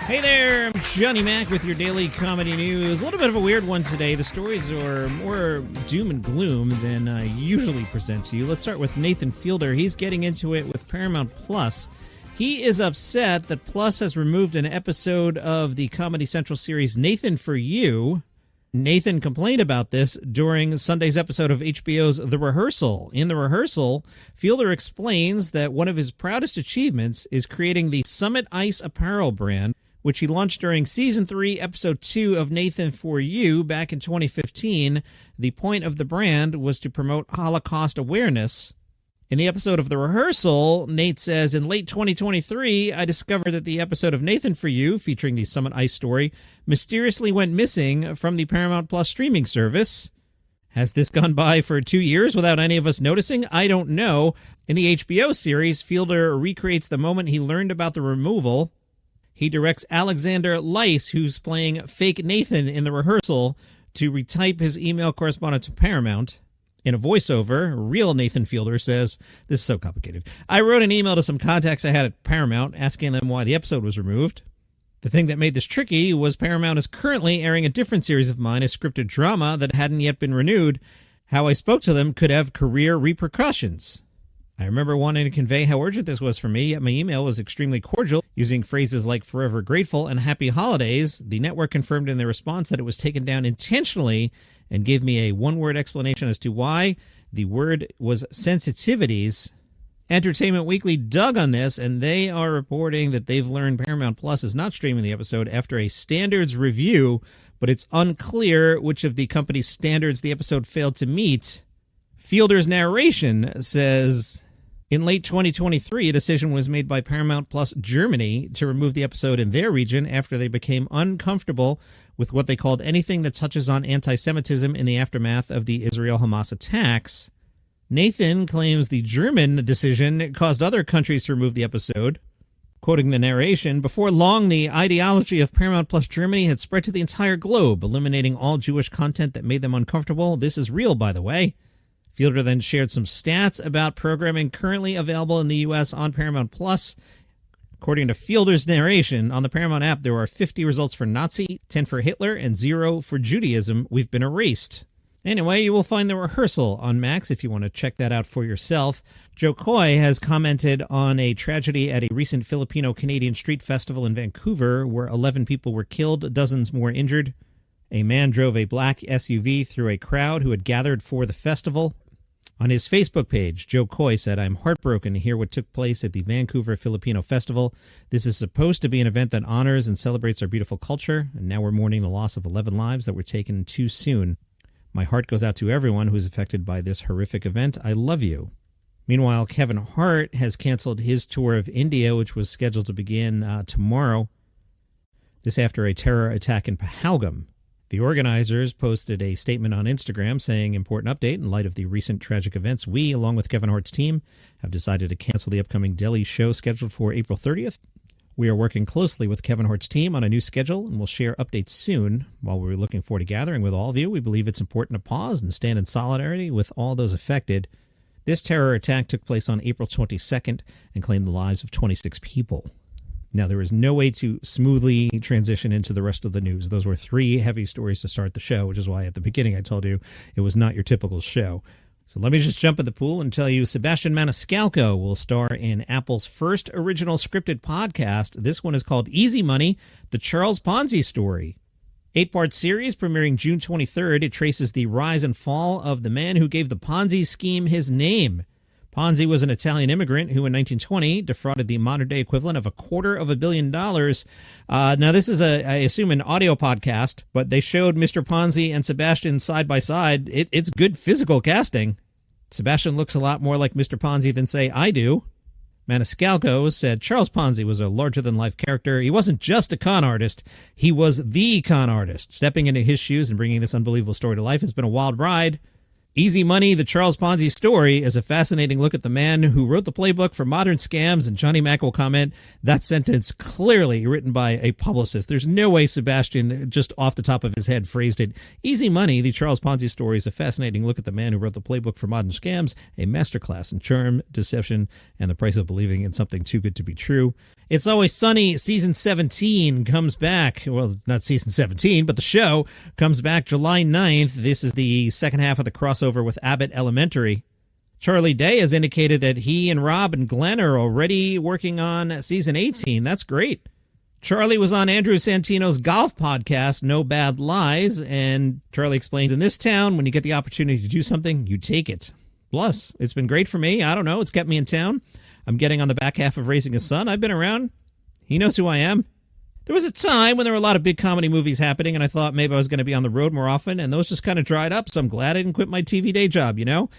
Hey there, I'm Johnny Mac with your daily comedy news. A little bit of a weird one today. The stories are more doom and gloom than I usually present to you. Let's start with Nathan Fielder. He's getting into it with Paramount Plus. He is upset that Plus has removed an episode of the Comedy Central series Nathan for You. Nathan complained about this during Sunday's episode of HBO's The Rehearsal. In The Rehearsal, Fielder explains that one of his proudest achievements is creating the Summit Ice apparel brand, which he launched during Season 3, Episode 2 of Nathan for You back in 2015. The point of the brand was to promote Holocaust awareness. In the episode of The Rehearsal, Nate says, in late 2023, I discovered that the episode of Nathan for You, featuring the Summit Ice story, mysteriously went missing from the Paramount Plus streaming service. Has this gone by for 2 years without any of us noticing? I don't know. In the HBO series, Fielder recreates the moment he learned about the removal. He directs Alexander Lice, who's playing fake Nathan in The Rehearsal, to retype his email correspondence to Paramount. In a voiceover, real Nathan Fielder says, this is so complicated. I wrote an email to some contacts I had at Paramount asking them why the episode was removed. The thing that made this tricky was Paramount is currently airing a different series of mine, a scripted drama that hadn't yet been renewed. How I spoke to them could have career repercussions. I remember wanting to convey how urgent this was for me, yet my email was extremely cordial, using phrases like forever grateful and happy holidays. The network confirmed in their response that it was taken down intentionally and gave me a one-word explanation as to why. The word was sensitivities. Entertainment Weekly dug on this, and they are reporting that they've learned Paramount Plus is not streaming the episode after a standards review, but it's unclear which of the company's standards the episode failed to meet. Fielder's narration says, in late 2023, a decision was made by Paramount Plus Germany to remove the episode in their region after they became uncomfortable with what they called anything that touches on anti-Semitism in the aftermath of the Israel-Hamas attacks. Nathan claims the German decision caused other countries to remove the episode. Quoting the narration, before long, the ideology of Paramount Plus Germany had spread to the entire globe, eliminating all Jewish content that made them uncomfortable. This is real, by the way. Fielder then shared some stats about programming currently available in the U.S. on Paramount Plus. According to Fielder's narration, on the Paramount app, there are 50 results for Nazi, 10 for Hitler, and 0 for Judaism. We've been erased. Anyway, you will find The Rehearsal on Max if you want to check that out for yourself. Joe Coy has commented on a tragedy at a recent Filipino Canadian street festival in Vancouver where 11 people were killed, dozens more injured. A man drove a black SUV through a crowd who had gathered for the festival. On his Facebook page, Joe Coy said, I'm heartbroken to hear what took place at the Vancouver Filipino Festival. This is supposed to be an event that honors and celebrates our beautiful culture, and now we're mourning the loss of 11 lives that were taken too soon. My heart goes out to everyone who's affected by this horrific event. I love you. Meanwhile, Kevin Hart has canceled his tour of India, which was scheduled to begin tomorrow. This after a terror attack in Pahalgam. The organizers posted a statement on Instagram saying, important update, in light of the recent tragic events, we, along with Kevin Hart's team, have decided to cancel the upcoming Delhi show scheduled for April 30th. We are working closely with Kevin Hart's team on a new schedule, and we'll share updates soon. While we're looking forward to gathering with all of you, we believe it's important to pause and stand in solidarity with all those affected. This terror attack took place on April 22nd and claimed the lives of 26 people. Now, there is no way to smoothly transition into the rest of the news. Those were 3 heavy stories to start the show, which is why at the beginning I told you it was not your typical show. So let me just jump in the pool and tell you Sebastian Maniscalco will star in Apple's first original scripted podcast. This one is called Easy Money, The Charles Ponzi Story. 8-part series premiering June 23rd. It traces the rise and fall of the man who gave the Ponzi scheme his name. Ponzi was an Italian immigrant who in 1920 defrauded the modern-day equivalent of $250 million. Now, this is, I assume, an audio podcast, but they showed Mr. Ponzi and Sebastian side by side. It's good physical casting. Sebastian looks a lot more like Mr. Ponzi than, say, I do. Maniscalco said Charles Ponzi was a larger-than-life character. He wasn't just a con artist. He was the con artist. Stepping into his shoes and bringing this unbelievable story to life has been a wild ride. Easy Money, the Charles Ponzi story, is a fascinating look at the man who wrote the playbook for modern scams, and Johnny Mac will comment, that sentence clearly written by a publicist. There's no way Sebastian, just off the top of his head, phrased it. Easy Money, the Charles Ponzi story, is a fascinating look at the man who wrote the playbook for modern scams, a masterclass in charm, deception, and the price of believing in something too good to be true. It's Always Sunny, season 17 comes back. Well, not season 17, but the show comes back July 9th. This is the second half of the crossover with Abbott Elementary. Charlie Day has indicated that he and Rob and Glenn are already working on season 18. That's great. Charlie was on Andrew Santino's golf podcast, No Bad Lies, and Charlie explains, in this town, when you get the opportunity to do something, you take it. Plus, it's been great for me. I don't know. It's kept me in town. I'm getting on the back half of Raising a Son. I've been around. He knows who I am. There was a time when there were a lot of big comedy movies happening, and I thought maybe I was going to be on the road more often, and those just kind of dried up, so I'm glad I didn't quit my TV day job, you know?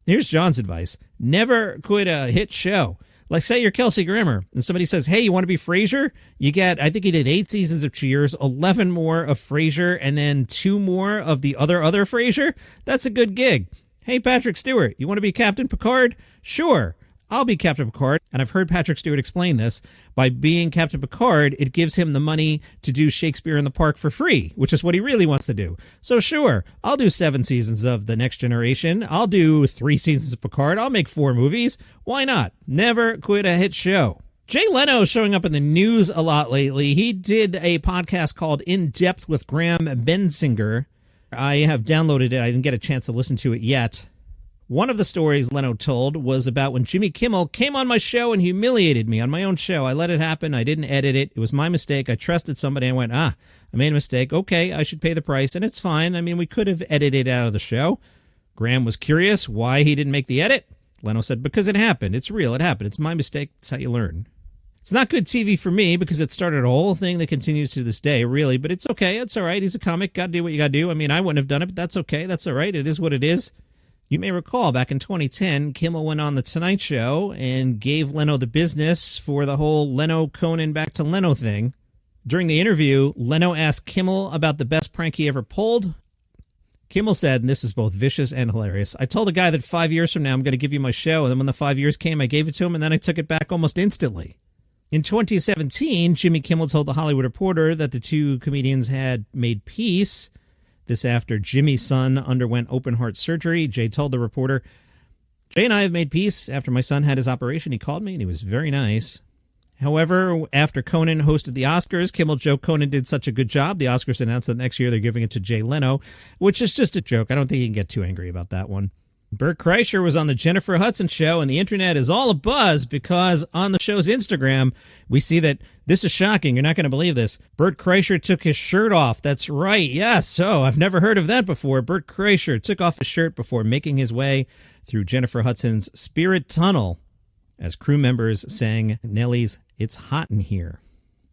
Here's John's advice. Never quit a hit show. Like, say you're Kelsey Grammer, and somebody says, hey, you want to be Frasier? You get, I think he did 8 seasons of Cheers, 11 more of Frasier, and then 2 more of the other Frasier. That's a good gig. Hey, Patrick Stewart, you want to be Captain Picard? Sure. I'll be Captain Picard, and I've heard Patrick Stewart explain this. By being Captain Picard, it gives him the money to do Shakespeare in the Park for free, which is what he really wants to do. So sure, I'll do 7 seasons of The Next Generation. I'll do 3 seasons of Picard. I'll make 4 movies. Why not? Never quit a hit show. Jay Leno is showing up in the news a lot lately. He did a podcast called In Depth with Graham Bensinger. I have downloaded it. I didn't get a chance to listen to it yet. One of the stories Leno told was about when Jimmy Kimmel came on my show and humiliated me on my own show. I let it happen. I didn't edit it. It was my mistake. I trusted somebody. I went, I made a mistake. Okay, I should pay the price, and it's fine. I mean, we could have edited it out of the show. Graham was curious why he didn't make the edit. Leno said, because it happened. It's real. It happened. It's my mistake. It's how you learn. It's not good TV for me because it started a whole thing that continues to this day, really, but it's okay. It's all right. He's a comic. Got to do what you got to do. I mean, I wouldn't have done it, but that's okay. That's all right. It is what it is. You may recall back in 2010, Kimmel went on The Tonight Show and gave Leno the business for the whole Leno Conan back to Leno thing. During the interview, Leno asked Kimmel about the best prank he ever pulled. Kimmel said, and this is both vicious and hilarious, I told a guy that 5 years from now I'm going to give you my show, and then when the 5 years came, I gave it to him, and then I took it back almost instantly. In 2017, Jimmy Kimmel told The Hollywood Reporter that the two comedians had made peace. This after Jimmy's son underwent open heart surgery. Jay told the reporter, Jay and I have made peace. After my son had his operation, he called me and he was very nice. However, after Conan hosted the Oscars, Kimmel joked Conan did such a good job. The Oscars announced that next year they're giving it to Jay Leno, which is just a joke. I don't think you can get too angry about that one. Burt Kreischer was on the Jennifer Hudson show, and the internet is all abuzz because on the show's Instagram, we see that this is shocking. You're not going to believe this. Burt Kreischer took his shirt off. That's right. Yes. Oh, I've never heard of that before. Burt Kreischer took off his shirt before making his way through Jennifer Hudson's Spirit Tunnel as crew members sang Nelly's It's Hot in Here.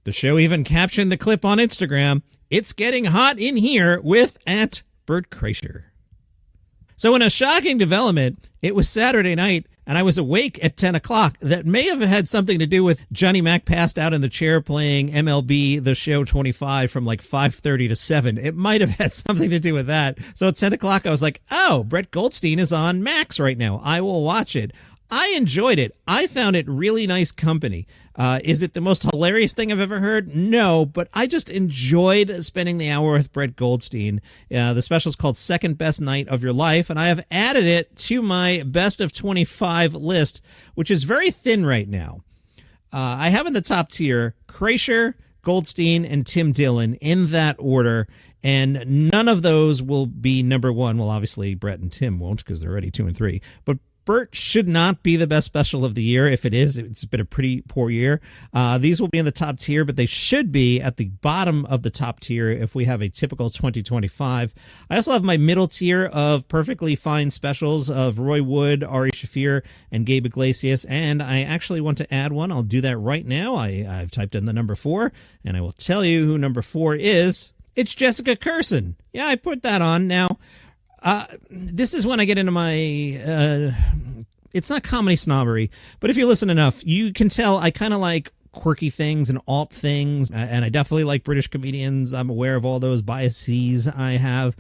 The show even captioned the clip on Instagram, It's Getting Hot in Here with @Burt Kreischer. So in a shocking development, it was Saturday night, and I was awake at 10 o'clock. That may have had something to do with Johnny Mac passed out in the chair playing MLB The Show 25 from like 5:30 to 7. It might have had something to do with that. So at 10 o'clock, I was like, oh, Brett Goldstein is on Max right now. I will watch it. I enjoyed it. I found it really nice company. Is it the most hilarious thing I've ever heard? No, but I just enjoyed spending the hour with Brett Goldstein. The special is called Second Best Night of Your Life, and I have added it to my Best of 25 list, which is very thin right now. I have in the top tier Kreischer, Goldstein, and Tim Dillon in that order, and none of those will be number one. Well, obviously, Brett and Tim won't because they're already 2 and 3, but Bert should not be the best special of the year. If it is, it's been a pretty poor year. These will be in the top tier, but they should be at the bottom of the top tier if we have a typical 2025. I also have my middle tier of perfectly fine specials of Roy Wood, Ari Shaffir, and Gabe Iglesias, and I actually want to add one. I'll do that right now. I've typed in the number 4, and I will tell you who number 4 is. It's Jessica Curson. Yeah, I put that on. Now, this is when I get into my, it's not comedy snobbery, but if you listen enough, you can tell I kind of like quirky things and alt things, and I definitely like British comedians. I'm aware of all those biases I have.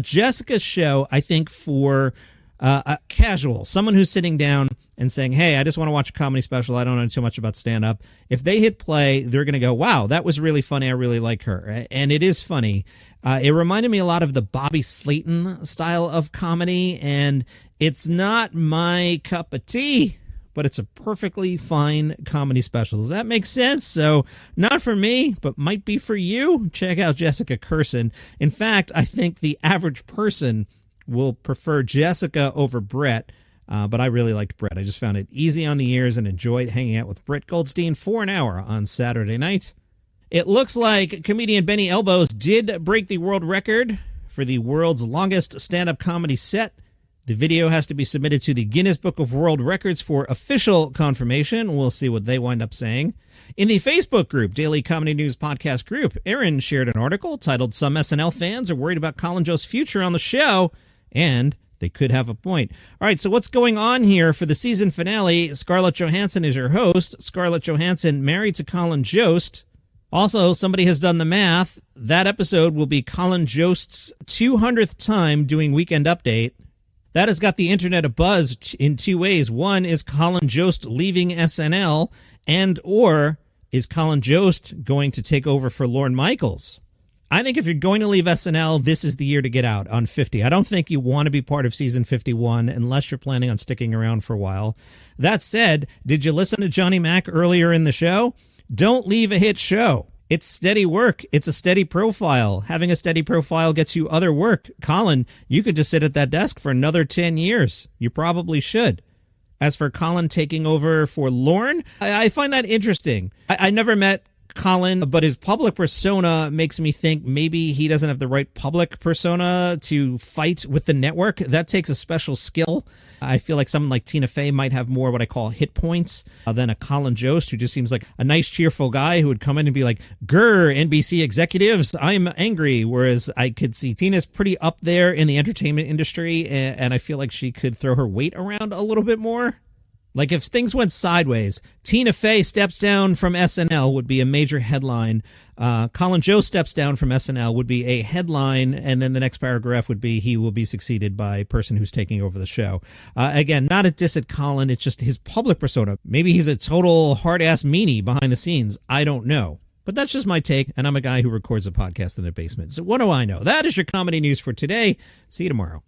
Jessica's show, I think, for a casual, someone who's sitting down and saying, hey, I just want to watch a comedy special. I don't know too much about stand-up. If they hit play, they're going to go, wow, that was really funny. I really like her. And it is funny. It reminded me a lot of the Bobby Slayton style of comedy, and it's not my cup of tea, but it's a perfectly fine comedy special. Does that make sense? So not for me, but might be for you. Check out Jessica Curson. In fact, I think the average person will prefer Jessica over Brett, but I really liked Brett. I just found it easy on the ears and enjoyed hanging out with Brett Goldstein for an hour on Saturday night. It looks like comedian Benny Elbows did break the world record for the world's longest stand-up comedy set. The video has to be submitted to the Guinness Book of World Records for official confirmation. We'll see what they wind up saying. In the Facebook group, Daily Comedy News Podcast group, Aaron shared an article titled Some SNL Fans Are Worried About Colin Jost's Future on the Show, and they could have a point. All right, so what's going on here for the season finale? Scarlett Johansson is your host. Scarlett Johansson married to Colin Jost. Also, somebody has done the math. That episode will be Colin Jost's 200th time doing Weekend Update. That has got the internet abuzz in two ways. One is Colin Jost leaving SNL, and or is Colin Jost going to take over for Lorne Michaels? I think if you're going to leave SNL, this is the year to get out on 50. I don't think you want to be part of season 51 unless you're planning on sticking around for a while. That said, did you listen to Johnny Mac earlier in the show? Don't leave a hit show. It's steady work. It's a steady profile. Having a steady profile gets you other work. Colin, you could just sit at that desk for another 10 years. You probably should. As for Colin taking over for Lorne, I find that interesting. I never met Colin, but his public persona makes me think maybe he doesn't have the right public persona to fight with the network. That takes a special skill. I feel like someone like Tina Fey might have more what I call hit points than a Colin Jost, who just seems like a nice, cheerful guy who would come in and be like, grr, NBC executives, I'm angry. Whereas I could see Tina's pretty up there in the entertainment industry, and I feel like she could throw her weight around a little bit more. Like if things went sideways, Tina Fey steps down from SNL would be a major headline. Colin Jost steps down from SNL would be a headline, and then the next paragraph would be he will be succeeded by a person who's taking over the show. Again, not a diss at Colin, it's just his public persona. Maybe he's a total hard-ass meanie behind the scenes. I don't know. But that's just my take, and I'm a guy who records a podcast in a basement. So what do I know? That is your comedy news for today. See you tomorrow.